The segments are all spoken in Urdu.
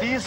30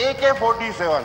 AK-47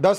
10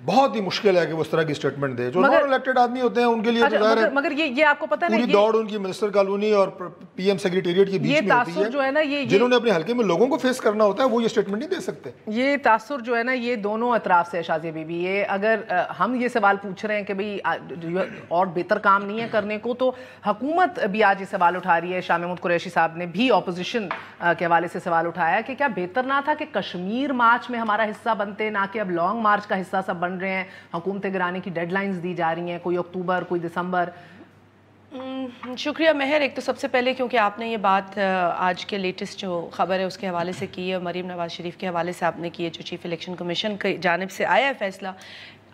بہت ہی مشکل ہے کہ وہ اس طرح کی اسٹیٹمنٹ دے. جو نان الیکٹڈ آدمی ہوتے ہیں ان کے لیے مگر یہ آپ کو پتہ ہے پوری دوڑ ان کی منسٹر کالونی اور پی ایم سیکریٹریٹ کے بیچ میں ہوتی ہے. جو ہے نا یہ جنہوں نے اپنے حلقے میں لوگوں کو فیس کرنا ہوتا ہے وہ یہ اسٹیٹمنٹ نہیں دے سکتے. یہ تاثر جو ہے نا یہ دونوں اطراف سے ہے شازیہ بی بی. یہ اگر ہم یہ سوال پوچھ رہے ہیں کہ بھئی اور بہتر کام نہیں ہے کرنے کو, تو حکومت بھی آج یہ سوال اٹھا رہی ہے. شاہ محمود قریشی صاحب نے بھی اپوزیشن کے حوالے سے سوال اٹھایا کہ کیا بہتر نہ تھا کہ کشمیر مارچ میں ہمارا حصہ بنتے, نہ کہ اب لانگ مارچ کا حصہ سب بن رہے ہیں. حکومتیں گرانے کی ڈیڈ لائنز دی جا رہی ہیں, کوئی اکتوبر کوئی دسمبر. شکریہ مہر. ایک تو سب سے پہلے کیونکہ آپ نے یہ بات آج کے لیٹسٹ جو خبر ہے اس کے حوالے سے کی ہے, مریم نواز شریف کے حوالے سے آپ نے کی ہے, جو چیف الیکشن کمیشن کی جانب سے آیا ہے فیصلہ.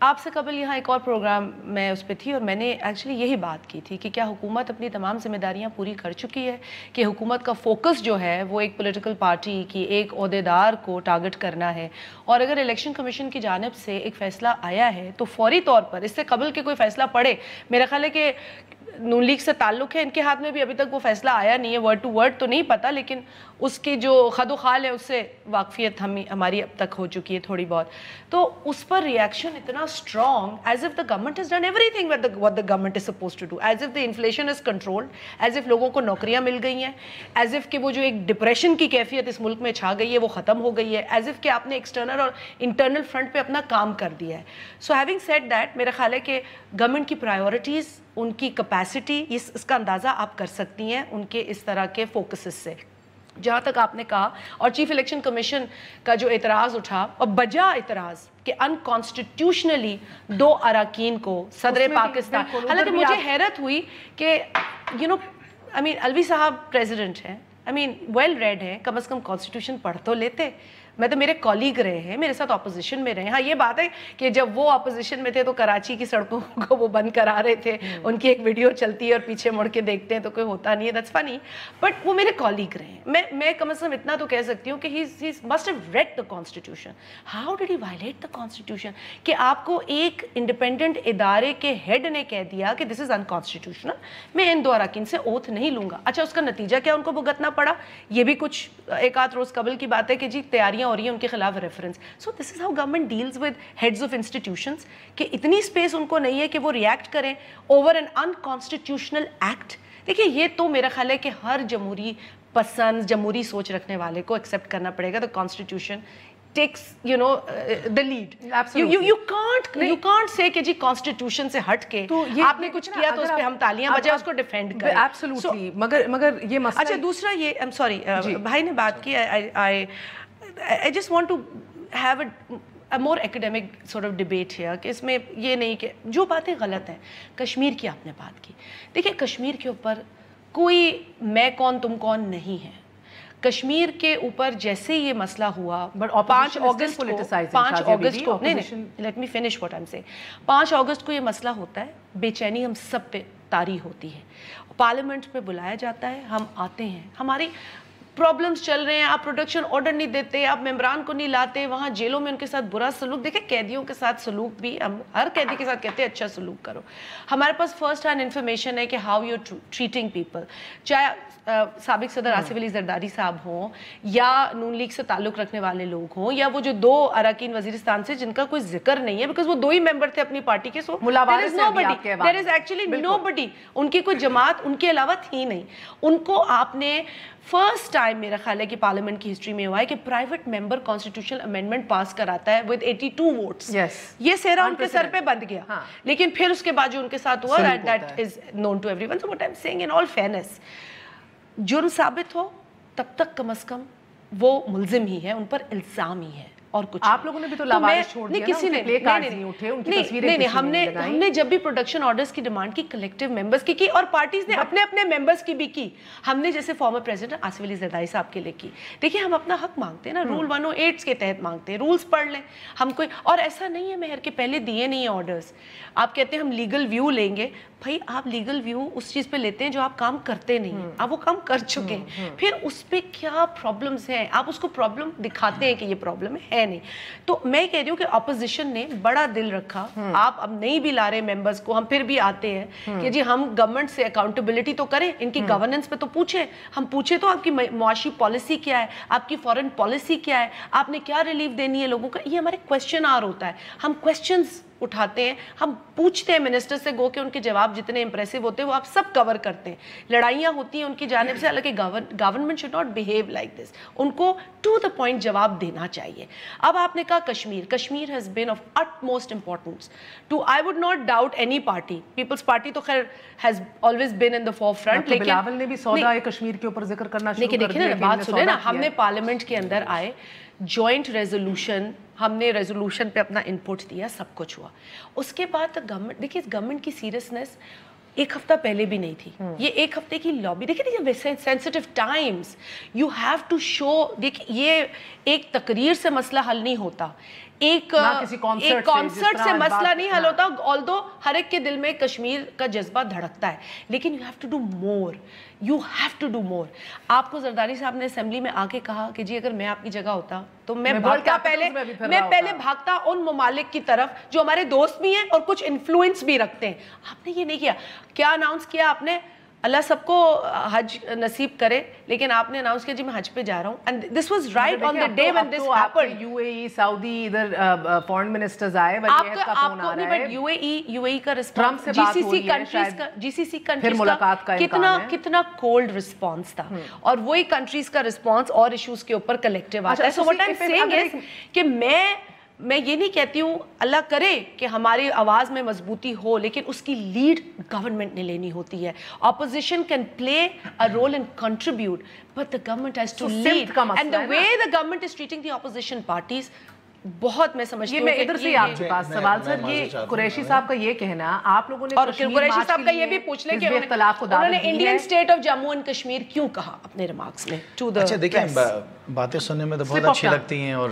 آپ سے قبل یہاں ایک اور پروگرام میں اس پہ تھی اور میں نے ایکچولی یہی بات کی تھی کہ کیا حکومت اپنی تمام ذمہ داریاں پوری کر چکی ہے, کہ حکومت کا فوکس جو ہے وہ ایک پولیٹیکل پارٹی کی ایک عہدیدار کو ٹارگٹ کرنا ہے. اور اگر الیکشن کمیشن کی جانب سے ایک فیصلہ آیا ہے تو فوری طور پر اس سے قبل کہ کوئی فیصلہ پڑے, میرا خیال ہے کہ نون لیگ سے تعلق ہے, ان کے ہاتھ میں بھی ابھی تک وہ فیصلہ آیا نہیں ہے. ورڈ ٹو ورڈ تو نہیں پتا, لیکن اس کی جو خد و خال ہے اس سے واقفیت ہماری اب تک ہو چکی ہے تھوڑی بہت. تو اس پر ریئیکشن اتنا strong, as if the government has done every thing what the government is supposed to do, as if the inflation is controlled, as if لوگوں کو نوکریاں مل گئی ہیں, ایز اف کہ وہ جو ایک ڈپریشن کی کیفیت اس ملک میں چھا گئی ہے وہ ختم ہو گئی ہے, ایز اف کہ آپ نے ایکسٹرنل اور انٹرنل فرنٹ پہ اپنا کام کر دیا ہے. سو ہیونگ سیڈ دیٹ, میرا خیال ہے کہ گورنمنٹ کی پرائیورٹیز, ان کی کیپیسٹی, اس کا اندازہ آپ کر سکتی ہیں ان کے اس طرح کے فوکسز سے. جہاں تک آپ نے کہا, اور چیف الیکشن کمیشن کا جو اعتراض اٹھا, اور بجا اعتراض کہ انکانسٹیٹیوشنلی 2 اراکین کو صدر پاکستان, حالانکہ مجھے حیرت ہوئی کہ الوی صاحب پریزیڈنٹ ہیں, ویل ریڈ ہیں, کم از کم کانسٹیٹیوشن پڑھ تو لیتے. میں تو میرے کولیگ رہے ہیں, میرے ساتھ اپوزیشن میں رہے ہیں. ہاں یہ بات ہے کہ جب وہ اپوزیشن میں تھے تو کراچی کی سڑکوں کو وہ بند کرا رہے تھے, ان کی ایک ویڈیو چلتی ہے اور پیچھے مڑ کے دیکھتے ہیں تو کوئی ہوتا نہیں ہے, دیٹس فنی. بٹ وہ میرے کولیگ رہے ہیں. میں کم از کم اتنا تو کہہ سکتی ہوں کہ he must have read the constitution. How did he violate the constitution کہ آپ کو ایک انڈیپینڈنٹ ادارے کے ہیڈ نے کہہ دیا کہ دس از انکانسٹیٹیوشنل, میں ان 2 اراکین سے اوتھ نہیں لوں گا. اچھا, اس کا نتیجہ کیا ان کو بھگتنا پڑا, یہ بھی کچھ ایک آدھ روز قبل کی بات ہے کہ جی تیاریاں ہو رہی ہیں ان کے خلاف reference. So this is how government deals with heads of institutions, کہ اتنی اسپیس ان کو نہیں ہے کہ وہ ریئیکٹ کریں اوور این انکانسٹیٹیوشنل ایکٹ. دیکھیے یہ تو میرا خیال ہے کہ ہر جمہوری پسند, جمہوری سوچ رکھنے والے کو ایکسیپٹ کرنا پڑے گا. The constitution takes the lead. You can't say کہ جی کانسٹیٹیوشن سے ہٹ کے آپ نے کچھ کیا تو اس پہ ہم تالیاں بجائے اس کو ڈیفینڈ کریں. Absolutely. مگر یہ مسئلہ, اچھا دوسرا یہ, I'm sorry, بھائی نے بات کی, I just want to have a more academic sort of debate here, کہ اس میں یہ نہیں کہ جو باتیں غلط ہیں. کشمیر کی آپ نے بات کی, دیکھیں کشمیر کے اوپر کوئی میں کون تم کون نہیں ہے. کشمیر کے اوپر جیسے یہ مسئلہ ہوا 5 اگست کو let me finish what I am seeing, 5 اگست کو یہ مسئلہ ہوتا ہے, بے چینی ہم سب پہ طاری ہوتی ہے, پارلیمنٹ پہ بلایا جاتا ہے, ہم آتے ہیں, ہماری پرابلمس چل رہے ہیں, آپ پروڈکشن آرڈر نہیں دیتے, آپ ممبران کو نہیں لاتے, وہاں جیلوں میں ان کے ساتھ برا سلوک. دیکھیں قیدیوں کے ساتھ سلوک بھی, ہم ہر قیدی کے ساتھ کہتے ہیں اچھا سلوک کرو. ہمارے پاس فرسٹ ہینڈ انفارمیشن ہے کہ ہاؤ یو ٹریٹنگ پیپل, چاہے سابق صدر آصف علی زرداری صاحب ہوں یا نون لیگ سے تعلق رکھنے والے لوگ ہوں, یا وہ جو 2 اراکین وزیرستان سے جن کا کوئی ذکر نہیں ہے بیکاز وہ 2 ہی ممبر تھے اپنی پارٹی کے. سو there is actually nobody, ان کی کوئی جماعت ان کے علاوہ تھی نہیں. ان کو آپ نے فرسٹ ٹائم میرا خیال ہے کہ پارلیمنٹ کی ہسٹری میں ہوا ہے کہ پرائیویٹ ممبر کانسٹیٹیوشنل امینڈمنٹ پاس کراتا ہے with 82 ووٹس. یہ سہرا ان کے سر پہ بند گیا, لیکن پھر اس کے بعد جو ان کے ساتھ ہوا that is known to everyone. So what I'm saying in all fairness, جرم ثابت ہو تب تک کم از کم وہ ملزم ہی ہے, ان پر الزام ہی ہے, اور کچھ آپ لوگوں نے بھی تو لاوارث چھوڑ دیا نا, کسی نے پلے کارڈز نہیں اٹھے, ان کی تصویریں نہیں, ہم نے جب بھی پروڈکشن آرڈرز کی ڈیمانڈ کی کلیکٹیو ممبرز کی اور پارٹیز نے اپنے اپنے ممبرز کی بھی کی. ہم نے جیسے فارمر پریزیڈنٹ آصف علی زرداری صاحب کے لیے کی. دیکھیں ہم اپنا حق مانگتے ہیں نا, رول 108 کے تحت مانگتے ہیں, رولز پڑھ لیں ہم کوئی, اور ایسا نہیں ہے مہر کے پہلے دیے نہیں ہیں آرڈرز. آپ کہتے ہیں ہم لیگل ویو لیں گے, بھائی آپ لیگل ویو اس چیز پہ لیتے ہیں جو آپ کام کرتے نہیں ہیں, آپ وہ کام کر چکے ہیں, پھر اس پہ کیا پرابلمس ہیں, آپ اس کو پرابلم دکھاتے ہیں کہ یہ پرابلم ہے نہیں. تو میں کہہ رہی ہوں کہ اپوزیشن نے بڑا دل رکھا, آپ اب نہیں بھی لا رہے ممبرس کو, ہم پھر بھی آتے ہیں کہ جی ہم گورنمنٹ سے اکاؤنٹیبلٹی تو کریں, ان کی گورننس پہ تو پوچھیں, ہم پوچھیں تو آپ کی معاشی پالیسی کیا ہے, آپ کی فارن پالیسی کیا ہے, آپ نے کیا ریلیف دینی ہے لوگوں کا, یہ ہمارے کویسچن آر ہوتا ہے. ہم کویسچنز اٹھاتے ہیں, ہم پوچھتے ہیں منسٹر سے, گو کہ ان کے جواب جتنے امپریسو ہوتے ہیں وہ آپ سب کور کرتے ہیں. لڑائیاں ہوتی ہیں ان کی جانب سے, حالانکہ government should not behave like this, ان کو ٹو دا پوائنٹ جواب دینا چاہیے. اب آپ نے کہا Kashmir has been of it most importance to, I would not doubt any party, Peoples Party تو خیر has always been in the forefront, لیکن بلاول نے بھی سودا کشمیر کے اوپر ذکر کرنا شروع کر دیا. دیکھیں نا, بات سنیں نا, ہم نے پارلیمنٹ کے اندر آئے, جوائنٹ ریزولوشن, ہم نے ریزولوشن پہ اپنا انپوٹ دیا, سب کچھ ہوا. اس کے بعد گورنمنٹ, دیکھیے گورنمنٹ کی سیریسنس ایک ہفتہ پہلے بھی نہیں تھی, یہ ایک ہفتے کی لابی, دیکھیے sensitive times, you have to show. دیکھیے یہ ایک تقریر سے مسئلہ حل نہیں ہوتا, ایک کانسرٹ سے مسئلہ نہیں حل ہوتا, آلدو ہر ایک کے دل میں کشمیر کا جذبہ دھڑکتا ہے, لیکن you have to do more, you have to do more. آپ کو زرداری صاحب نے اسمبلی میں آ کے کہا کہ جی اگر میں آپ کی جگہ ہوتا تو میں پہلے بھاگتا ان ممالک کی طرف جو ہمارے دوست بھی ہیں اور کچھ انفلوئنس بھی رکھتے ہیں. آپ نے یہ نہیں کیا. کیا اناؤنس کیا آپ نے؟ اللہ سب کو حج نصیب کرے, لیکن آپ نے اناؤنس کیا جی میں حج پہ جا رہا ہوں, and this was right on the day when this happened. UAE, سعودی, ادھر فورن منسٹرز آئے, ولیعہد کا فون آ رہا ہے, UAE کا رسپانس, GCC کنٹریز کا کتنا کولڈ رسپانس تھا, اور وہی کنٹریز کا رسپانس اور ایشوز کے اوپر کلیکٹیو آتا ہے. So what I'm saying is کہ میں یہ نہیں کہتی ہوں اللہ کرے کہ ہماری آواز میں مضبوطی ہو, لیکن اس کی لیڈ گورنمنٹ نے لینی ہوتی ہے. Opposition can play a role and contribute, but the government has to lead, and the way the government is treating the opposition parties, بہت میں سمجھتی ہوں. میں ادھر سے آپ کے پاس سوال سر, یہ قریشی صاحب کا یہ کہنا, آپ لوگوں نے اور قریشی صاحب کا یہ بھی پوچھ لیں کہ انہوں نے Indian state of Jammu and Kashmir کیوں کہا اپنے ریمارکس میں. اچھا دیکھیں, باتیں سننے میں تو بہت اچھی لگتی ہیں اور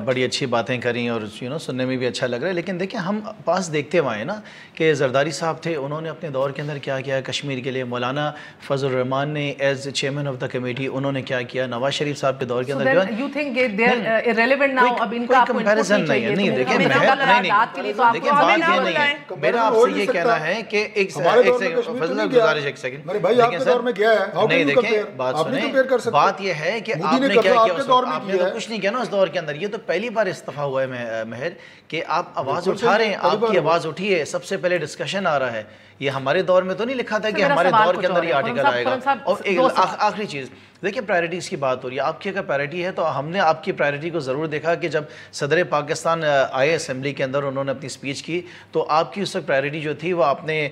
بڑی اچھی باتیں کریں اور سننے میں بھی اچھا لگ رہا ہے, لیکن دیکھیں ہم پاس دیکھتے ہوئے ہیں نا کہ زرداری صاحب تھے, انہوں نے اپنے دور کے اندر کیا کیا کشمیر کے لیے. مولانا فضل الرحمان نے as chairman of the committee انہوں نے کیا کیا. نواز شریف صاحب کے دور کے اندر you think they are irrelevant now, اب ان کا کمپیریزن نہیں ہے. نہیں دیکھیں دیکھیں بات یہ نہیں ہے, میرا آپ سے یہ کہنا ہے کہ ایک فضل گزارش ایک سیکنڈ دیکھیں سر, نہیں دیکھیں بات سنیں, بات یہ ہے کہ آپ نے کیا کیا, آپ نے تو کچھ نہیں کیا نا اس دور کے اندر. یہ تو پہلی بار استعفیٰ ہوا ہے مہر کہ آپ آواز اٹھا رہے ہیں, آپ کی آواز اٹھی ہے, سب سے پہلے ڈسکشن آ رہا ہے. یہ ہمارے دور میں تو نہیں لکھا تھا کہ ہمارے دور کے اندر یہ آرٹیکل آئے گا. اور آخری چیز دیکھیں, پرائرٹیز کی بات ہو رہی ہے, آپ کی اگر پرائرٹی ہے تو ہم نے آپ کی پرائرٹی کو ضرور دیکھا کہ جب صدر پاکستان آئے اسمبلی کے اندر, انہوں نے اپنی سپیچ کی, تو آپ کی اس وقت پرائرٹی جو تھی وہ آپ نے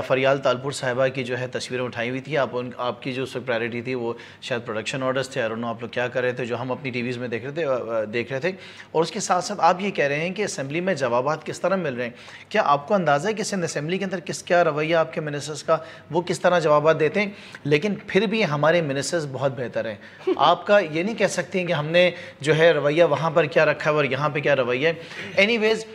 فریال تالپور صاحبہ کی جو ہے تصویریں اٹھائی ہوئی تھی. آپ کی جو اس وقت پرائرٹی تھی وہ شاید پروڈکشن آرڈرز تھے, اور آپ لوگ کیا کر رہے تھے جو ہم اپنی ٹی ویز میں دیکھ رہے تھے. اور اس کے ساتھ ساتھ آپ یہ کہہ رہے ہیں کہ اسمبلی میں جوابات کس طرح مل رہے ہیں. کیا آپ کو اندازہ ہے کہ سندھ اسمبلی کے اندر کیا رویہ آپ کے منسٹرز کا, وہ کس طرح جوابات دیتے ہیں؟ لیکن پھر بھی ہمارے منسٹرز بہت بہتر ہیں. آپ کا یہ نہیں کہہ سکتے ہیں کہ ہم نے جو ہے رویہ وہاں پر کیا رکھا ہے اور یہاں پہ کیا رویہ ہے. اینی ویز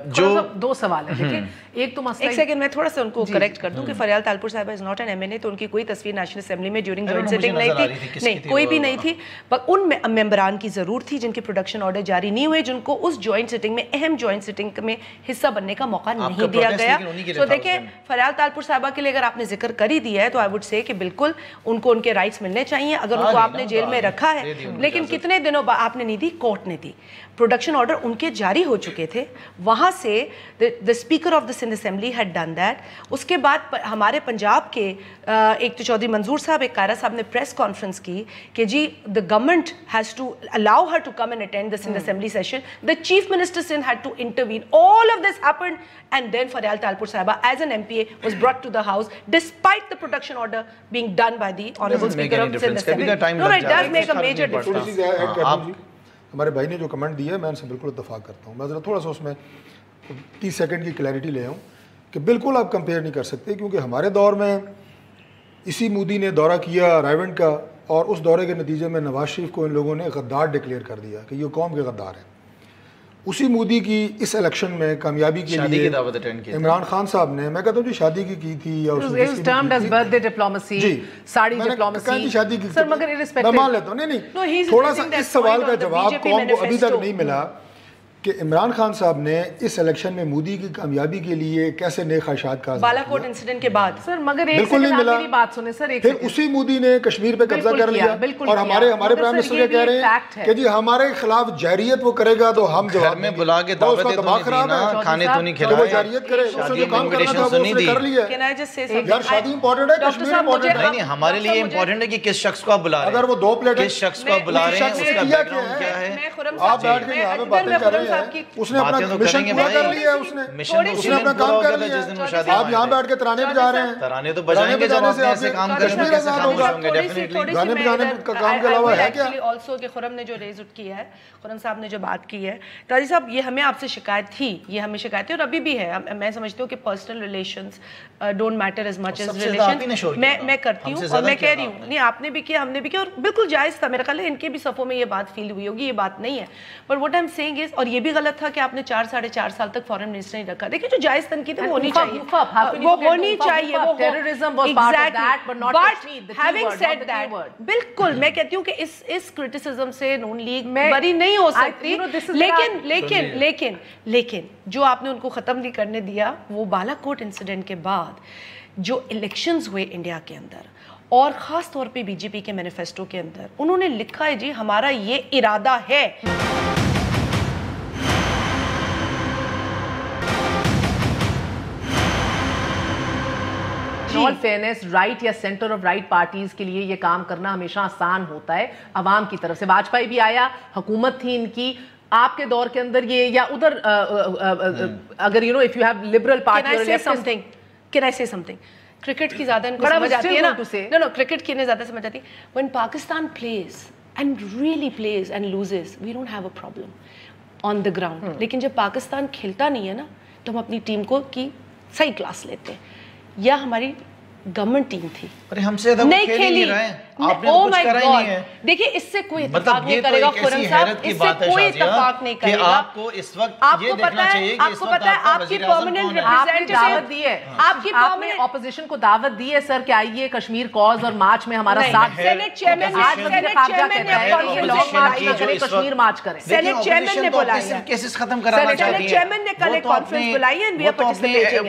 جو دو سوال ہیں, دیکھیں ایک تو مسئلہ, ایک سیکنڈ میں تھوڑا سا ان کو کریکٹ کر دوں کہ فریال تالپور صاحبہ از ناٹ این ایم این اے, تو ان کی کوئی تصویر نیشنل اسمبلی میں ڈیورنگ جوائنٹ سٹنگ نہیں تھی, نہیں کوئی بھی نہیں تھی. ان ممبران کی ضرور تھی جن کے پروڈکشن آرڈر جاری نہیں ہوئے, جن کو اس جوائنٹ سٹنگ میں, اہم جوائنٹ سٹنگ میں حصہ بننے کا موقع نہیں دیا گیا. تو دیکھیں فریال تالپور صاحبہ کے لیے اگر آپ نے ذکر کر ہی دیا ہے تو آئی وڈ سے کہ بالکل ان کو ان کے رائٹس ملنے چاہیے اگر ان کو آپ نے جیل میں رکھا ہے. لیکن کتنے دنوں بعد آپ نے نہیں دی, کورٹ نے دی. پروڈکشن آرڈر ان کے جاری ہو چکے تھے, وہاں سے the speaker of the Sindh Assembly had done that. اس کے بعد ہمارے پنجاب کے ایک تو چودھری منظور صاحب, ایک قائرہ صاحب نے پریس کانفرنس کی کہ جی the government has to allow her to come and attend the Sindh Assembly session. The Chief Minister Sindh had to intervene. All of this happened, and then Faryal Talpur Sahaba as an MPA was brought to the house despite the production order being done by the Honorable Speaker of the Sindh Assembly. No, it does make a major difference. ہمارے بھائی نے جو کمنٹ دیا ہے میں ان سے بالکل اتفاق کرتا ہوں. میں ذرا تھوڑا سا اس میں 30 سیکنڈ کی کلیئرٹی لے آؤں کہ بالکل آپ کمپیئر نہیں کر سکتے, کیونکہ ہمارے دور میں اسی مودی نے دورہ کیا رائیونڈ کا, اور اس دورے کے نتیجے میں نواز شریف کو ان لوگوں نے غدار ڈکلیئر کر دیا کہ یہ قوم کے غدار ہیں. اسی مودی کی اس الیکشن میں کامیابی کے شادی لیے کی دعوت اٹینڈ کی عمران خان صاحب نے، میں کہتا ہوں جی شادی کی تھی یا سر، مگر میں مان لیتا ہوں نہیں تھوڑا سا اس سوال کا جواب قوم کو ابھی تک نہیں ملا کہ عمران خان صاحب نے اس الیکشن میں مودی کی کامیابی کے لیے کیسے نیک خواہشات کا بالا کوٹ انسیڈنٹ کے بعد سر، مگر بالکل نہیں ملا. بات سنیں سر، پھر اسی مودی نے کشمیر پہ قبضہ کر لیا اور ہمارے پرائم منسٹر یہ کہہ رہے ہیں کہ جی ہمارے خلاف جہریت وہ کرے گا تو ہم جواب میں بلا کے دعوتیں تو نہیں دی نا، کھانے تو نہیں کھلائے، وہ جہریت کرے، اس نے جو کام کرنا تھا وہ اس نے کر لیا. یار شادی امپورٹنٹ ہے، کشمیر امپورٹنٹ ہے. نہیں ہمارے لیے امپورٹنٹ ہے کہ کس شخص کو آپ بلا رہے ہیں. اگر وہ 2 پلیٹ کس شخص کو آپ بلا رہے ہیں، اس کا بیک گراؤنڈ کیا ہے. آپ بیٹھ کے یہاں پہ باتیں کر رہے ہیں، اس نے اپنا مشن پورا کر لیا ہے، اس نے اپنا کام کر لیا ہے. آپ یہاں بیٹھ کے ترانے بجا رہے ہیں، ترانے تو بجائیں گے جب آپ ایسے کام کریں گے، کیسے خاموش ہوں گے. ڈیفینیٹلی گانے بجانے کا کام کے علاوہ ہے کیا؟ آلسو کہ خرم نے جو ریز اٹھ کیا ہے، خرم صاحب نے جو بات کی ہے، تاجی صاحب یہ ہمیں آپ سے شکایت تھی، یہ ہمیں شکایت تھی اور ابھی بھی ہے. میں سمجھتی ہوں کہ personal relations don't matter as much as relation. میں کرتی ہوں اور میں کہہ رہی ہوں، نہیں آپ نے بھی کیا، ہم نے بھی کیا، اور بالکل جائز تھا. میرا خیال ہے ان کے بھی صفوں میں یہ بات فیل ہوئی ہوگی، یہ بات نہیں ہے. But what I am seeing is, اور یہ بھی غلط تھا کہ آپ نے 4-4.5 سال تک فارن منسٹر نہیں رکھا. دیکھیں جو جائز تنقید وہ ہونی چاہیے، وہ ہونی چاہیے. بالکل میں کہتی ہوں کہ اس کرٹیسزم سے نون لیگ بری نہیں ہو سکتی. لیکن جو آپ نے ان کو ختم نہیں کرنے دیا، وہ بالا کوٹ انسیڈنٹ کے بعد جو الیکشنز ہوئے انڈیا کے اندر، اور خاص طور پہ بی جے پی کے مینیفیسٹو کے اندر انہوں نے لکھا ہے جی ہمارا یہ ارادہ ہے. آل فیئرنیس، رائٹ یا سینٹر آف رائٹ پارٹیز کے لیے یہ کام کرنا ہمیشہ آسان ہوتا ہے عوام کی طرف سے. واجپئی بھی آیا، حکومت تھی ان کی، آپ کے دور کے اندر یہ، یا ادھر اگر you know if you have liberal party. Can I say something? Cricket کی زیادہ ان کو سمجھ آتی ہے نا. No, کرکٹ کی انہیں زیادہ سمجھ آتی ہے. When Pakistan plays and really plays and loses, we don't have a problem on the ground. لیکن جب پاکستان کھیلتا نہیں ہے نا تو ہم اپنی ٹیم کو کی صحیح کلاس لیتے ہیں. یا ہماری گورنمنٹ ٹیم تھی، ہم سے نہیں کھیلی، آپ نے کچھ کرا ہی نہیں ہے. دیکھیے اس سے کوئی اتفاق نہیں کرے گا خرم صاحب، اس سے کوئی اتفاق نہیں کرے گا. آپ کو اس وقت یہ دیکھنا چاہیے کہ اس وقت آپ کی پرماننٹ دعوت دی ہے، آپ نے اپوزیشن کو دعوت دی ہے سر کہ آئیے کشمیر کاز اور مارچ میں ہمارا ساتھ. سینٹ چیئرمین کشمیر مارچ کریں. سینٹ چیئرمین نے بلایا، کیسز ختم کرانا چاہتی ہیں. سینٹ چیئرمین نے کل ایک کانفرنس بلائی ہے، وہ تو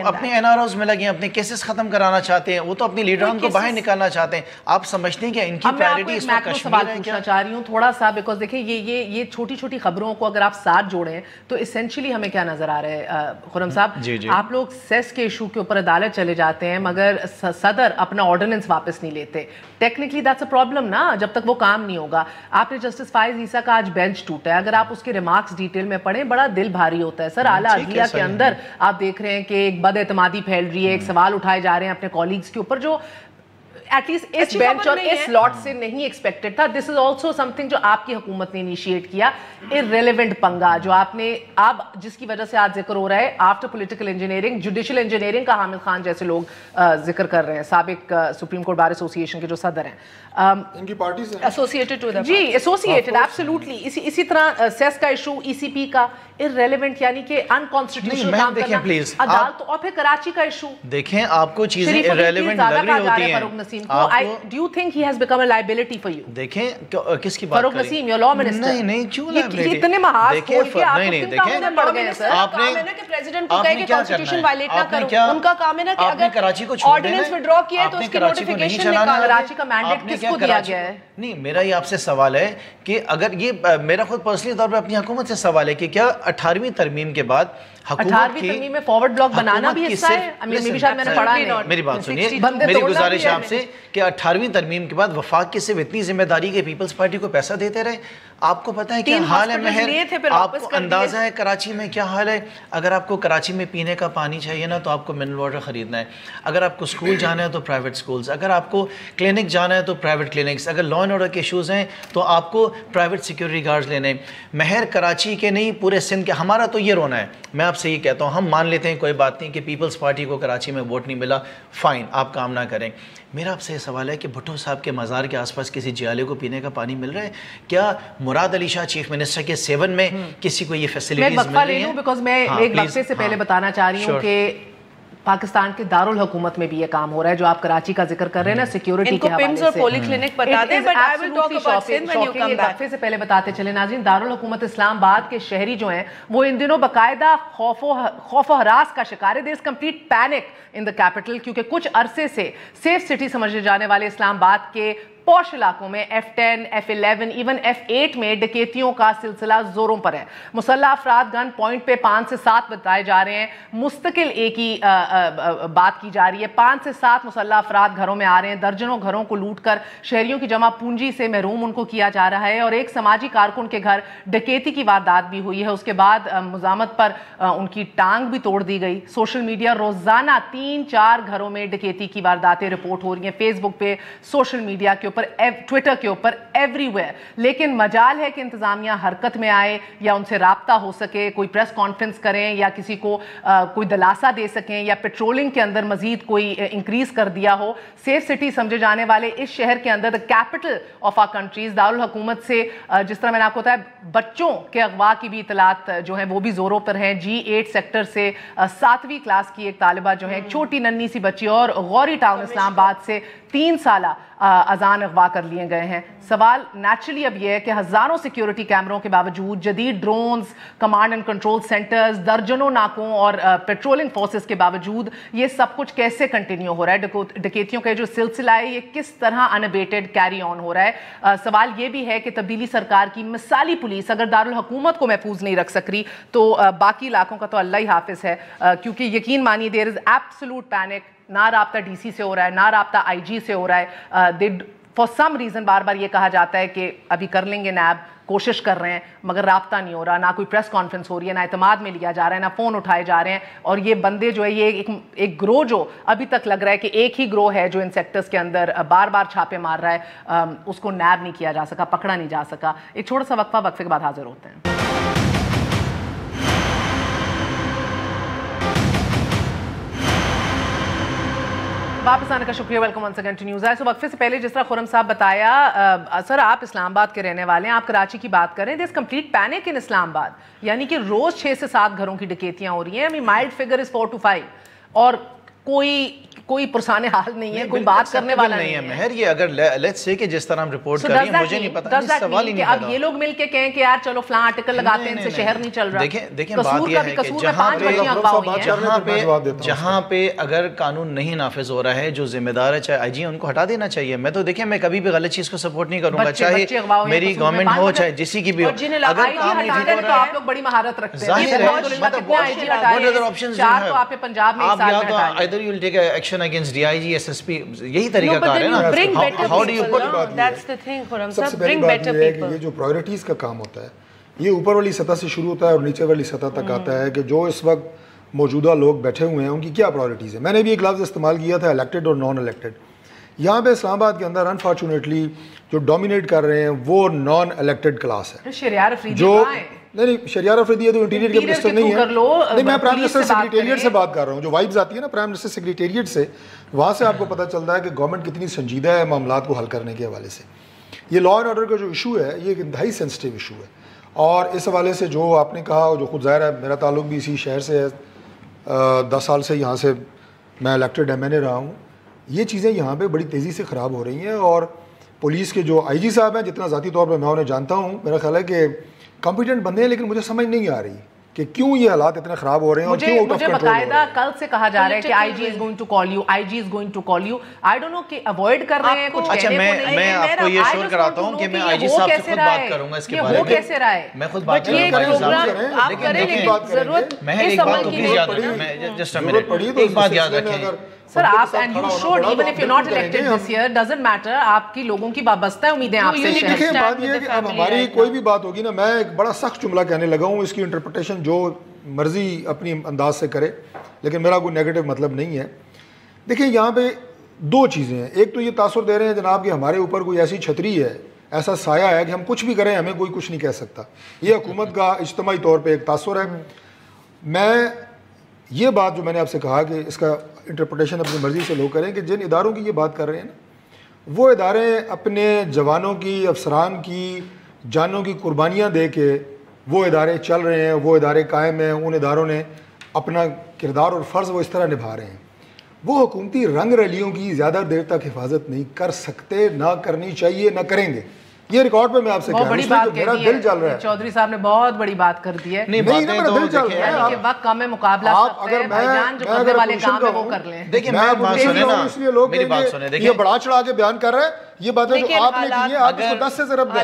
اپنے این آر اوز میں لگے ہیں، اپنے کیسز ختم کرانا چاہتے ہیں، وہ تو اپنی لیڈران کو باہر نکالنا چاہتے ہیں. آپ سمجھتے ہیں کہ ان کی پرائرٹی اس وقت کشمیر ہے؟ پوچھنا چاہ رہی ہوں تھوڑا سا، بیکاز دیکھیں یہ چھوٹی چھوٹی خبروں کو اگر آپ ساتھ جوڑیں تو اسینشلی ہمیں کیا نظر آ رہا ہے خرم صاحب؟ آپ لوگ سیس کے ایشو کے اوپر عدالت چلے جاتے ہیں مگر صدر اپنا آرڈیننس واپس نہیں لیتے. ٹیکنیکلی دیٹس اے پرابلم نا، جب تک وہ کام نہیں ہوگا. آپ نے جسٹس فائز عیسیٰ کا آج بینچ ٹوٹا ہے، اگر آپ اس کے ریمارکس ڈیٹیل میں پڑھیں بڑا دل بھاری ہوتا ہے. سر اعلیٰ عدلیہ کے اندر آپ دیکھ رہے ہیں کہ ایک بد اعتمادی پھیل رہی ہے، ایک سوال اٹھائے جا رہے ہیں اپنے کولیگز کے اوپر جو ایٹ لیسٹ اس بینچ اور اس لاٹ سے نہیں ایکسپیکٹڈ تھا. دس از آلسو سم تھنگ جو آپ کی حکومت نے انیشیٹ کیا، ارریلیونٹ پنگا جو آپ نے اب جس کی وجہ سے آج ذکر ہو رہا ہے after political engineering, judicial engineering کا حامد خان جیسے لوگ ذکر کر رہے ہیں، سابق سپریم کورٹ بار ایسوسی ایشن کے جو صدر ہیں. ان کی پارٹی سے ایسوسیٹڈ ٹو جی ایسوسیٹڈ ایبسلیوٹلی. اسی طرح سیس کا ایشو، ای سی پی کا ارریلیونٹ یعنی کہ انکانسٹیٹیوشنل کام کرنا، عدالت اور پھر کراچی کا ایشو. دیکھیں آپ کو چیزیں ارریلیونٹ لگ رہی ہوتی ہیں. فاروق نسیم کو do you think he has become a liability for you? دیکھیں کس کی بات فاروق نسیم your law minister. نہیں کیوں liability؟ اتنے محاذ کھول کے آپ نہیں دیکھیں پڑ گئے سر. آپ نے پریزیڈنٹ کو کہے کہ کانسٹیٹیوشن وائلیٹ نہ کرو، ان کا کام ہے نا کہ اگر کراچی کو چھوڑ دینا آرڈیننس وڈرا کیا ہے تو اس کی نوٹیفیکیشن نکالو. کراچی کا مینڈیٹ کس کو دیا گیا ہے؟ نہیں میرا یہ آپ سے سوال ہے کہ اگر یہ میرا خود پرسنلی طور پہ اپنی حکومت سے سوال ہے کہ کیا 18ویں ترمیم کے بعد 18ویں ترمیم میں فارورڈ بلاک بنانا بھی حصہ ہے؟ شاید میں نے پڑھا نہیں. میری بات سنیے، میری گزارش ہے آپ سے کہ 18ویں ترمیم کے بعد وفاق کی صرف اتنی ذمہ داری کہ پیپلز پارٹی کو پیسہ دیتے رہے. آپ کو پتہ ہے کیا حال ہے مہر، آپ کو اندازہ ہے کراچی میں کیا حال ہے. اگر آپ کو کراچی میں پینے کا پانی چاہیے نا تو آپ کو منرل واٹر خریدنا ہے. اگر آپ کو اسکول جانا ہے تو پرائیویٹ اسکولز، اگر آپ کو کلینک جانا ہے تو پرائیویٹ کلینکس، اگر لا اینڈ آرڈر کے ایشوز ہیں تو آپ کو پرائیویٹ سیکورٹی گارڈز لینے. مہر کراچی کے نہیں پورے سندھ کے، ہمارا تو یہ رونا ہے. میں آپ سے یہ کہتا ہوں، ہم مان لیتے ہیں کوئی بات نہیں کہ پیپلز پارٹی کو کراچی میں ووٹ نہیں ملا، فائن آپ کام نہ کریں. میرا آپ سے یہ سوال ہے کہ بھٹو صاحب کے مزار کے آس پاس کسی جیالے کو پینے کا پانی مل رہا ہے؟ کیا مراد علی شاہ چیف منسٹر کے 7 میں کسی کو یہ فیسلٹیز مل رہی ہیں؟ بیکاز میں ایک وقفے سے پہلے بتانا چاہ رہی ہوں کہ پاکستان کے دارالحکومت میں بھی یہ کام ہو رہا ہے جو آپ کراچی کا ذکر کر رہے ہیں نا سیکیورٹی کے حوالے سے. اور پولی کلینک بتا دیں but I will talk about Sindh when you come back. وقفے سے پہلے بتاتے چلے ناظرین, دارالحکومت اسلام آباد کے شہری جو ہیں وہ ان دنوں باقاعدہ خوف و ہراس کا شکار ہے. There is complete panic in the capital کیونکہ کچھ عرصے سے سیف سٹی سمجھے جانے والے اسلام آباد کے پوش علاقوں میں F10, F11, ایون F8 میں ڈکیتیوں کا سلسلہ زوروں پر ہے. مسلح افراد گن پوائنٹ پہ 5 سے 7 بتائے جا رہے ہیں. مستقل ایک ہی بات کی جا رہی ہے, 5 سے 7 مسلح افراد گھروں میں آ رہے ہیں. درجنوں گھروں کو لوٹ کر شہریوں کی جمع پونجی سے محروم ان کو کیا جا رہا ہے. اور ایک سماجی کارکن کے گھر ڈکیتی کی واردات بھی ہوئی ہے. اس کے بعد مزاحمت پر ان کی ٹانگ بھی توڑ دی گئی. سوشل میڈیا روزانہ 3-4 گھروں میں ڈکیتی کی وارداتیں رپورٹ ہو رہی ہیں, فیس بک پہ, سوشل میڈیا کے اوپر, ٹویٹر کے اوپر, ایوری ویئر. لیکن مجال ہے کہ انتظامیہ حرکت میں آئے یا ان سے رابطہ ہو سکے, کوئی پریس کانفرنس کریں یا کسی کو کوئی دلاسا دے سکیں یا پیٹرولنگ کے اندر مزید کوئی انکریز کر دیا ہو. سیف سٹی سمجھے جانے والے اس شہر کے اندر, the capital of our countries, دارالحکومت سے جس طرح میں نے آپ کو بتایا بچوں کے اغوا کی بھی اطلاعات جو ہیں وہ بھی زوروں پر ہیں. G8 سیکٹر سے 7ویں کلاس کی ایک طالبہ جو ہے, ایک چھوٹی ننھی سی بچی, اور غوری ٹاؤن اسلام آباد سے 3 سالہ اذان اغوا کر لیے گئے ہیں. سوال نیچرلی اب یہ ہے کہ ہزاروں سیکیورٹی کیمروں کے باوجود, جدید drones, command and control centres, درجنوں ناکوں اور پیٹرولنگ فورسز کے باوجود یہ سب کچھ کیسے کنٹینیو ہو رہا ہے؟ ڈکیتیوں کا جو سلسلہ ہے یہ کس طرح انبیٹڈ کیری آن ہو رہا ہے؟ سوال یہ بھی ہے کہ تبدیلی سرکار کی مثالی پولیس اگر دارالحکومت کو محفوظ نہیں رکھ سک رہی تو باقی علاقوں کا تو اللہ ہی حافظ ہے, کیونکہ یقین مانیے دیر از ایبسولوٹ پینک. نہ رابطہ ڈی سی سے ہو رہا ہے, نہ رابطہ آئی جی سے ہو رہا ہے. فار سم ریزن بار بار یہ کہا جاتا ہے کہ ابھی کر لیں گے نیب, کوشش کر رہے ہیں, مگر رابطہ نہیں ہو رہا, نہ کوئی پریس کانفرنس ہو رہی ہے, نہ اعتماد میں لیا جا رہا ہے, نہ فون اٹھائے جا رہے ہیں. اور یہ بندے جو ہے, یہ ایک گروہ جو ابھی تک لگ رہا ہے کہ ایک ہی گروہ ہے جو ان سیکٹرز کے اندر بار بار چھاپے مار رہا ہے, اس کو نیب نہیں کیا جا سکا, پکڑا نہیں جا سکا. ایک چھوٹا سا وقفہ, وقفے کے بعد حاضر ہوتے ہیں. واپس آنے کا شکریہ, welcome once again to news آئی. وقفے سے پہلے جس طرح خرم صاحب بتایا, سر آپ اسلام آباد کے رہنے والے ہیں, آپ کراچی کی بات کر رہے ہیں. دیر از کمپلیٹ پینک ان اسلام آباد, یعنی کہ روز 6 سے 7 گھروں کی ڈکیتیاں ہو رہی ہیں. مائلڈ فگر از 4 to 5 اور کوئی پرسان حال نہیں ہے, کوئی بات کرنے والا نہیں ہے. مہر یہ اگر لیٹس سے کہ جس طرح ہم رپورٹ کر رہے ہیں, مجھے نہیں پتا, یہ سوال ہی نہیں اب یہ لوگ مل کے کہیں کہ یار چلو فلاں آرٹیکل لگاتے ہیں, ان سے شہر نہیں چل رہا. دیکھیں بات یہ ہے کہ جہاں پہ اگر قانون نہیں نافذ ہو رہا ہے, جو ذمہ دار ہے, چاہے آئی جی, ان کو ہٹا دینا چاہیے. میں تو دیکھیں, میں کبھی بھی غلط چیز کو سپورٹ نہیں کروں گا, چاہے میری گورنمنٹ ہو چاہے جسی کی بھی ہو. اگر کام نہیں ہو رہا ہے, آپ لوگ بڑی مہارت رکھتے ہیں. ظاہر ہے یہی طریقہ کار ہے نا. سب سے پہلی بات یہ ہے کہ یہ جو پرائیورٹیز کا کام ہوتا ہے یہ اوپر والی سطح سے شروع ہوتا ہے اور نیچے والی سطح تک آتا ہے کہ جو اس وقت موجودہ لوگ بیٹھے ہوئے ہیں ان کی کیا پرائیورٹیز ہیں. میں نے بھی ایک لفظ استعمال کیا تھا, الیکٹڈ اور نان الیکٹڈ. یہاں پہ اسلام آباد کے اندر انفارچونیٹلی جو ڈومینیٹ کر رہے ہیں وہ نان الیکٹڈ کلاس ہے. جو نہیں شریار افریدی ہے تو انٹیریئر کے منسٹر نہیں ہے. نہیں, میں پرائم منسٹر سیکریٹریٹ سے بات کر رہا ہوں. جو وائبز آتی ہے نا پرائم منسٹر سیکریٹریٹ سے, وہاں سے آپ کو پتہ چلتا ہے کہ گورنمنٹ کتنی سنجیدہ ہے معاملات کو حل کرنے کے حوالے سے. یہ لا اینڈ آرڈر کا جو ایشو ہے یہ ایک انتہائی سینسٹیو ایشو ہے. اور اس حوالے سے جو آپ نے کہا, جو خود ظاہر ہے میرا تعلق بھی اسی شہر سے ہے, 10 سال سے یہاں سے میں الیکٹڈ ایم این اے رہا ہوں. یہ چیزیں یہاں پہ بڑی تیزی سے خراب ہو رہی ہیں. اور پولیس کے جو آئی جی صاحب ہیں, جتنا ذاتی طور پہ میں انہیں جانتا ہوں, میرا خیال ہے کہ کمپیٹنٹ بندے ہیں, لیکن مجھے سمجھ نہیں آ رہی کہ کیوں یہ حالات اتنے خراب ہو رہے ہیں اور کیوں آؤٹ آف کنٹرول ہو رہے ہیں. باقاعدہ کل سے کہا جا رہا ہے کہ I G is going to call you, I G is going to call you. I don't know کہ اوائڈ کر رہے ہیں کچھ. اچھا, میں آپ کو یہ شور کراتا ہوں کہ میں آئی جی صاحب سے خود بات کروں گا اس کے بارے میں. کیسے رہا ہے میں خود بات کروں گا. ایک بات تو پلیز یاد رکھیں, جسٹ اے منٹ, ایک بات یاد رکھیں سر, آپ and you should even if you're not elected this year doesn't matter, آپ کی لوگوں کی وابستہ امیدیں آپ سے. دیکھیں بات یہ ہے کہ اب ہماری کوئی بھی بات ہوگی نا, میں ایک بڑا سخت جملہ کہنے لگا ہوں, اس کی انٹرپریٹیشن جو مرضی اپنی انداز سے کرے, لیکن میرا کوئی نیگیٹو مطلب نہیں ہے. دیکھیں یہاں پہ 2 چیزیں ہیں. ایک تو یہ تاثر دے رہے ہیں جناب کہ ہمارے اوپر کوئی ایسی چھتری ہے, ایسا سایہ ہے کہ ہم کچھ بھی کریں ہمیں کوئی کچھ نہیں کہہ سکتا. یہ حکومت کا اجتماعی طور پہ ایک تاثر ہے. میں یہ بات جو میں نے آپ سے کہا کہ اس کا انٹرپریٹیشن اپنی مرضی سے لوگ کریں کہ جن اداروں کی یہ بات کر رہے ہیں نا, وہ ادارے اپنے جوانوں کی، افسران کی جانوں کی قربانیاں دے کے وہ ادارے چل رہے ہیں، وہ ادارے قائم ہیں، ان اداروں نے اپنا کردار اور فرض وہ اس طرح نبھا رہے ہیں. وہ حکومتی رنگ ریلیوں کی زیادہ دیر تک حفاظت نہیں کر سکتے، نہ کرنی چاہیے، نہ کریں گے. یہ ریکارڈ پہ میں آپ سے کہہ رہا ہوں، میرا دل چل رہا ہے. چودھری صاحب نے بہت بڑی بات کر دی ہے. نہیں میرا دل چل رہا ہے. یعنی کہ وقت کم ہے، مقابلہ سخت ہے، بھائی جان جو کرنے والے کام ہے وہ کر لیں. دیکھیں میں بات سنیں نا، اس لیے لوگ میری بات سنیں، دیکھیں یہ بڑا چڑھا کے بیان کر رہے ہیں، یہ باتیں جو آپ نے کی ہیں آپ اس کو 10 سے ضرب دیں.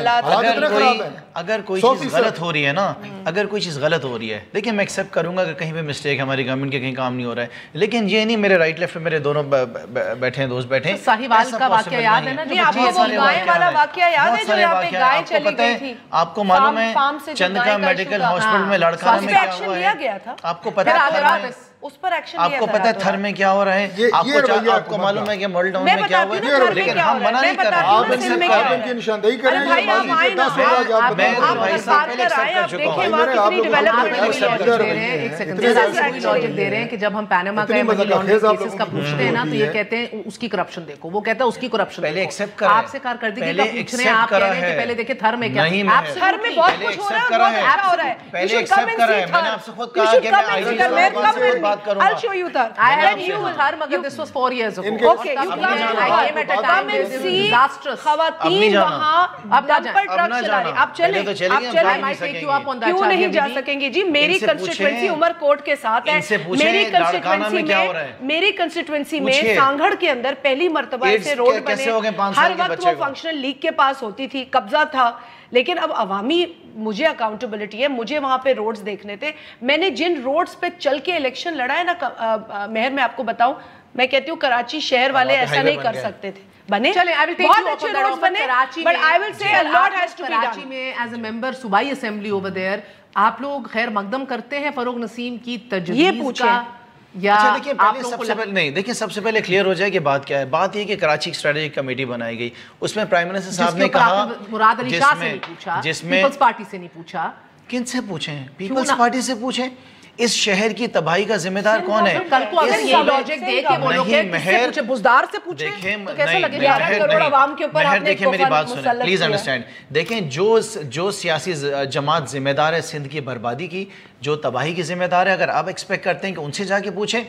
اگر کوئی چیز غلط ہو رہی ہے نا، اگر کوئی چیز غلط ہو رہی ہے، دیکھیں میں ایکسیپٹ کروں گا کہ کہیں پہ مسٹیک ہے، ہماری گورنمنٹ کے کہیں کام نہیں ہو رہا ہے، لیکن یہ نہیں میرے رائٹ لیفٹ میرے دونوں بیٹھے ہیں، دوست بیٹھے ہیں. ساہیوال کا واقعہ یاد ہے نا، نہیں آپ کو وہ گائے والا واقعہ یاد ہے جو یہاں پہ گائے چلی گئی تھی؟ آپ کو معلوم ہے چند کا میڈیکل ہاسپٹل میں لڑکانہ میں کیا ہوا ہے؟ آپ کو پتہ ہے اس پر ایکشن آپ کو پتہ ہے تھر میں کیا ہو رہا ہے؟ آپ کو معلوم ہے کہ مالل ٹاؤن میں کیا ہوا ہے؟ لیکن ہم منع نہیں کر رہے ہیں، آپ ان کی نشاندہی کریں گے. میں بھائی صاحب پہلے ایکسپٹ کر چکا ہوں. ایک سیکنڈ لاجک دے رہے ہیں کہ جب ہم پیناما کا منی لانڈرنگ کیسز کا پوچھتے ہیں نا تو یہ کہتے ہیں اس کی کرپشن دیکھو، وہ کہتا ہے اس کی کرپشن پہلے ایکسپٹ کریں. آپ سے کارکردگی کا پوچھ رہے ہیں، آپ کہہ رہے ہیں کہ پہلے دیکھیں تھر میں کیا، تھر میں بہت کچھ ہو رہا ہے، بہت اچھا ہو رہا ہے. پہلے ایکسپٹ کریں. میں نے آپ سے خود کہا کہ میں آئی ٹی سے بات کروں گا. I'll show you that. I had knew her مگر this was 4 years ago. Okay, you came at a time when disastrous. خواتین وہاں ڈمپر ٹرک چلا رہی. آپ چلیں، آپ چلیں. کیوں نہیں جا سکیں گے جی؟ میری کنسٹیٹوینسی عمر کوٹ کے ساتھ ہے. میری کنسٹیٹوینسی میں سانگھڑ کے اندر پہلی مرتبہ سے روڈ بنے. ہر وقت وہ فنکشنل لیگ کے پاس ہوتی تھی، قبضہ تھا. لیکن اب عوامی مجھے اکاؤنٹیبلٹی ہے، مجھے وہاں پہ روڈز دیکھنے تھے. میں نے جن روڈز پہ چل کے الیکشن لڑا ہے نا مہر، میں آپ کو بتاؤں، میں کہتی ہوں کراچی شہر والے ایسا نہیں کر سکتے تھے. بنے بہت اچھے روڈز بنے، but I will say a lot has to be done. Karachi میں ایز اے ممبر صوبائی اسمبلی اوور دیئر آپ لوگ خیر مقدم کرتے ہیں فروغ نسیم کی تجویز کا؟ اچھا دیکھیں پہلے سب سے پہلے نہیں دیکھیں سب سے پہلے کلیئر ہو جائے کہ بات کیا ہے. بات یہ کہ کراچی اسٹریٹجک کمیٹی بنائی گئی، اس میں پرائم منسٹر صاحب نے کہا مراد علی شاہ سے نہیں پوچھا، پیپلز پارٹی سے نہیں پوچھا. کن سے پوچھیں؟ پیپلز پارٹی سے پوچھیں. اس شہر کی تباہی کا ذمہ دار کون ہے؟ کل کو اگر یہ لاجک دے کہ وہ لوگ کس سے پوچھے، بزدار سے پوچھیں تو کیسے لگے گا؟ 11 کروڑ عوام کے اوپر آپ نے دیکھیں میری بات سنیں پلیز انڈرسٹینڈ. دیکھیں جو سیاسی جماعت ذمہ دار ہے سندھ کی بربادی کی، جو تباہی کی ذمہ دار ہے، اگر آپ ایکسپیکٹ کرتے ہیں کہ ان سے جا کے پوچھیں.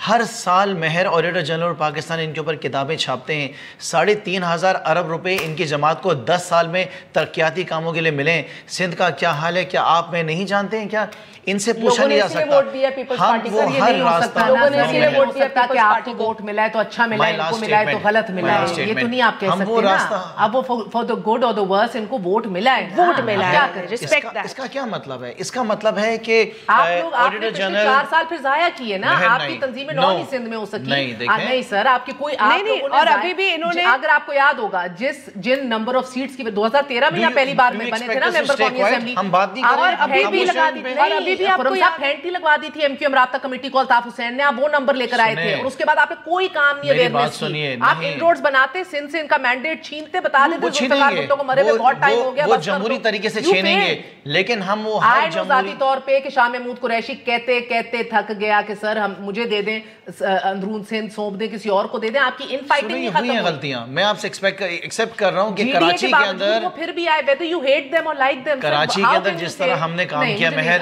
ہر سال مہر آڈیٹر جنرل پاکستان ان کے اوپر کتابیں چھاپتے ہیں. 3,500 ارب روپے ان کی جماعت کو 10 سال میں ترقیاتی کاموں کے لیے ملیں. سندھ کا کیا حال ہے کیا آپ میں نہیں جانتے ہیں؟ کیا ان سے پوچھا نہیں جا سکتا؟ ہم وہ ہر راستہ لوگوں نے اسی لیے ووٹ دیا کہ آپ کو ووٹ ملا ہے تو اچھا ملا ہے، ان کو ملا ہے تو غلط ملا ہے. یہ تو نہیں آپ کہہ سکتے نا. اب وہ فار دا گڈ اور دا ورس ان کو ووٹ ملا ہے، ووٹ ملا ہے. اس کا کیا مطلب ہے؟ اس کا مطلب ہے کہ آپ لوگ آڈیٹر جنرل 4 سال پھر ضائع کیے نا. آپ کی تنظیمیں نہیں سندھ میں ہو سکی. نہیں سر، آپ کی کوئی اور ابھی بھی انہوں نے، اگر آپ کو یاد ہوگا جن نمبر آف سیٹس کی 2013 میں یا پہلی بار میں بنے تھے نا ممبر قومی اسمبلی، ہم بات نہیں کر رہے ہیں. ابھی بھی لگا دی تھی، اور ابھی بھی آپ کو پھینٹی لگوا دی تھی ایم کیو ایم رابطہ کمیٹی کو الطاف حسین نے. آپ وہ نمبر لے کر آئے تھے اور اس کے بعد آپ نے کوئی کام نہیں اویئرنیس کی. آپ ان روڈز بناتے، سندھ سے ان کا مینڈیٹ چھینتے، بتا دیتے ذوالفقار بھٹو کو مرے ہوئے بہت ٹائم ہو گیا. وہ جمہوری طریقے سے چھینیں گے، لیکن ہم وہ ہر ذاتی طور پہ کہ شاہ محمود قریشی کہتے کہتے تھک گیا کہ سر ہم مجھے دے دیں، اندرون سندھ سونپ دیں، کسی اور کو دے دیں. آپ کی ان فائٹنگ نہیں ختم ہوئی. غلطیاں میں آپ سے ایکسپیکٹ کر رہا ہوں کہ کراچی کے اندر وہ پھر بھی آئے whether you hate them or like them. Karachi کے اندر جس طرح ہم نے کام کیا مہر،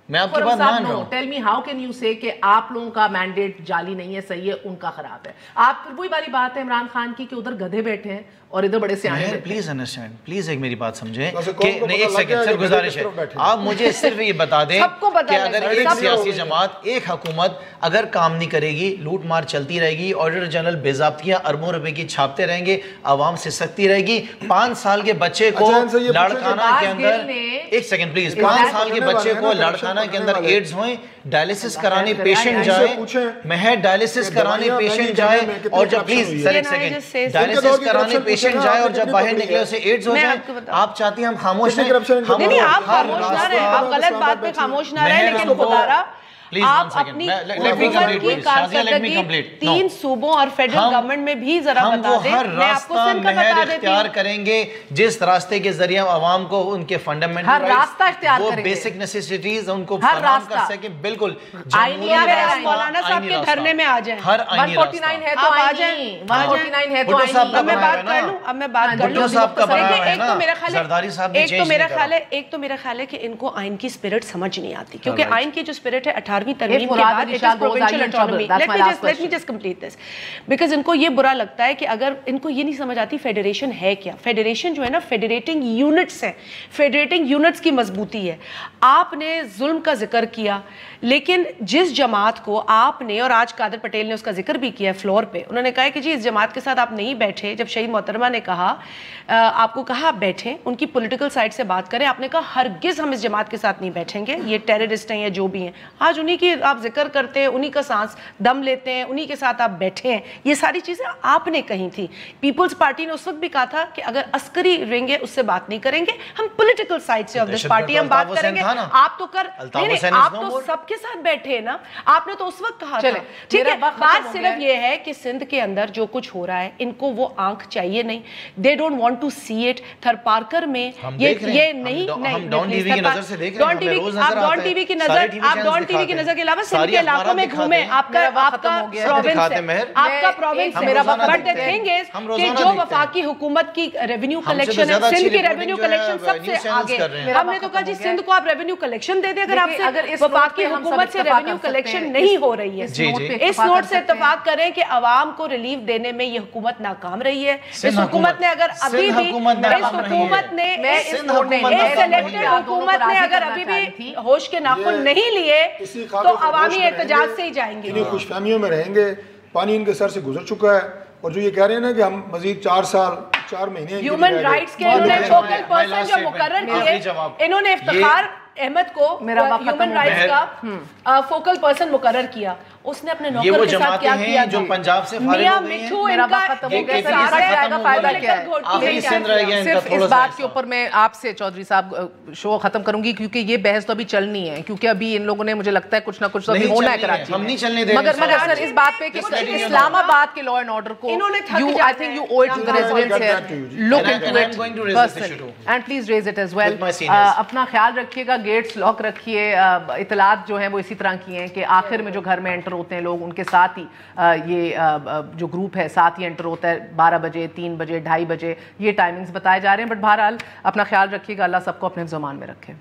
میں آپ کی بات مان رہا ہوں. Tell me how can you سے کہ آپ لوگوں کا مینڈیٹ جعلی نہیں ہے، صحیح ہے، ان کا خراب ہے. آپ پھر وہی والی بات ہے عمران خان کی کہ ادھر گدھے بیٹھے ہیں اور ادھر بڑے سیانے بیٹھے ہیں. پلیز انڈرسٹینڈ، پلیز ایک میری بات سمجھیں کہ ایک سیکنڈ سر گزارش ہے، آپ مجھے صرف یہ بتا دیں کہ اگر ایک سیاسی جماعت، ایک حکومت اگر کام نہیں کرے گی، لوٹ مار چلتی رہے گی، آڈیٹر جنرل بے ضابطگیاں اربوں روپے کی چھاپتے رہیں گے، عوام سے سکتی رہے گی، 5 سال کے بچے کو لاڑکانہ کے اندر، ایک سیکنڈ پلیز، 5 سال کے بچے کو لاڑکانہ کے اندر ایڈز ہوئیں، ڈائلیسس کرانے پیشنٹ جائیں، مہر ڈائلیسس کرانے پیشنٹ جائیں، اور جب پلیز سر ایک سیکنڈ، ڈائلیسس کرانے پیشنٹ جائے اور جب باہر نکلے اسے ایڈز ہو جائے. آپ چاہتی ہیں ہم خاموش رہیں؟ نہیں آپ خاموش نہ رہیں، آپ غلط بات پہ خاموش نہ رہیں، لیکن خدارہ آپ اپنی حکومت کی کارکردگی 3 صوبوں اور فیڈرل گورنمنٹ میں بھی ذرا بتا دیں. میں آپ کو سندھ کا بتا دیتی اختیار کریں گے جس راستے کے ذریعے عوام کو ان کے فنڈامنٹل رائٹس وہ بیسک نیسیسٹیز ان کو فراہم کر سکیں. بالکل مولانا صاحب کے دھرنے میں آ جائیں. ہر آئینی 149 ہے تو آ جائیں. 149 ہے تو اب میں بات کر لوں. اب میں بات کر لوں. ایک تو میرا خیال ہے کہ ان کو آئین کی اسپرٹ سمجھ نہیں آتی, کیونکہ آئین کی جو اسپرٹ ہے 18ویں ترمیم کے بعد it is provincial autonomy. Let me just complete this. Because ان کو یہ برا لگتا ہے کہ اگر ان کو یہ نہیں سمجھ آتی فیڈریشن ہے کیا. فیڈریشن جو ہے نا فیڈریٹنگ یونٹس ہیں, فیڈریٹنگ یونٹس کی مضبوطی ہے. آپ نے ظلم کا ذکر کیا, لیکن جس جماعت کو آپ نے, اور آج قادر پٹیل نے اس کا ذکر بھی کیا فلور پہ, انہوں نے کہا کہ جی اس جماعت کے ساتھ آپ نہیں بیٹھے. جب شہید محترمہ نے کہا, آپ کو کہا آپ بیٹھیں, ان کی پولیٹیکل سائڈ سے بات کریں, آپ نے کہا ہرگز ہم اس جماعت کے ساتھ نہیں بیٹھیں گے, یہ ٹیررسٹ ہیں یا جو بھی ہیں. آج انہی کی آپ ذکر کرتے ہیں, انہی کا سانس دم لیتے ہیں, انہی کے ساتھ آپ بیٹھے ہیں. یہ ساری چیزیں آپ نے کہی تھی. پیپلز پارٹی نے اس وقت بھی کہا تھا کہ اگر عسکری رہیں گے اس سے بات نہیں کریں گے, ہم پولیٹیکل سائڈ سے آف دس پارٹی ہم بات کریں گے. آپ تو آپ تو سب کے ساتھ بیٹھے ہیں نا, آپ نے تو اس وقت کہا تھا. ٹھیک ہے, بات صرف یہ ہے کہ سندھ کے اندر جو کچھ ہو رہا ہے ان کو وہ آنکھ چاہیے نہیں. They don't want to see it. Thar Parkar میں یہ نہیں, ڈان ٹی وی کی نظر سے دیکھ رہے ہیں, آپ ڈان ٹی وی کی نظر کے علاوہ سندھ کے علاقوں میں گھومیں. آپ کا پروونس ہے. بٹ the thing is کہ جو وفاقی حکومت کی ریونیو کلیکشن ہے, سندھ کی ریونیو کلیکشن سب سے آگے. ہم نے تو کہا جی سندھ کو آپ ریونیو کلیکشن دے دیں. اگر آپ سے وفاقی حکومت سے ریونیو کلیکشن نہیں ہو رئی ہے, اس نوٹ سے اتفاق کریں کہ عوام کو ریلیف دینے میں یہ حکومت ناکام رہی ہے. اس حکومت نے اگر ابھی بھی حکومت نے اگر ابھی بھی ہوش کے ناخن نہیں لیے تو عوامی احتجاج سے ہی جائیں گے. خوش فہمیوں میں رہیں گے. پانی ان کے سر سے گزر چکا ہے, اور جو یہ کہہ رہے ہیں نا کہ ہم مزید 4 سال 4 مہینے ہیومن رائٹس کے انہوں نے فوکل پرسن جو مقرر کیے, انہوں نے افتخار احمد کو ہیومن رائٹس کا فوکل پرسن مقرر کیا. اس نے اپنے نوکر کے ساتھ کیا کیا جو پنجاب سے فارغ ہو گئی ہیں. میرا وقت ختم ہو گیا, سارا کا فائدہ کیا ہے. صرف اس بات کے اوپر میں آپ سے چودھری صاحب شو ختم کروں گی, کیونکہ یہ بحث تو ابھی چلنی ہے, کیونکہ ابھی ان لوگوں نے مجھے لگتا ہے کچھ نہ کچھ تو ابھی ہونا ہے کراچی میں. مگر سر اس بات پہ کہ اسلام آباد کے لا اینڈ آرڈر کو I think you owe it to the residents here. Look into it personally and please raise it as well. اپنا خیال رکھیے گا, گیٹس لاک رکھیے. اطلاعات جو ہیں وہ اسی طرح کی ہیں کہ آخر میں جو گھر میں انٹر ہوتے ہیں لوگ, ان کے ساتھ ہی یہ جو گروپ ہے ساتھ ہی انٹر ہوتا ہے. 12 بجے, 3 بجے, 2:30 بجے یہ ٹائمنگز بتائے جا رہے ہیں. بٹ بہرحال اپنا خیال رکھیے گا, اللہ سب کو اپنے زمان میں رکھے.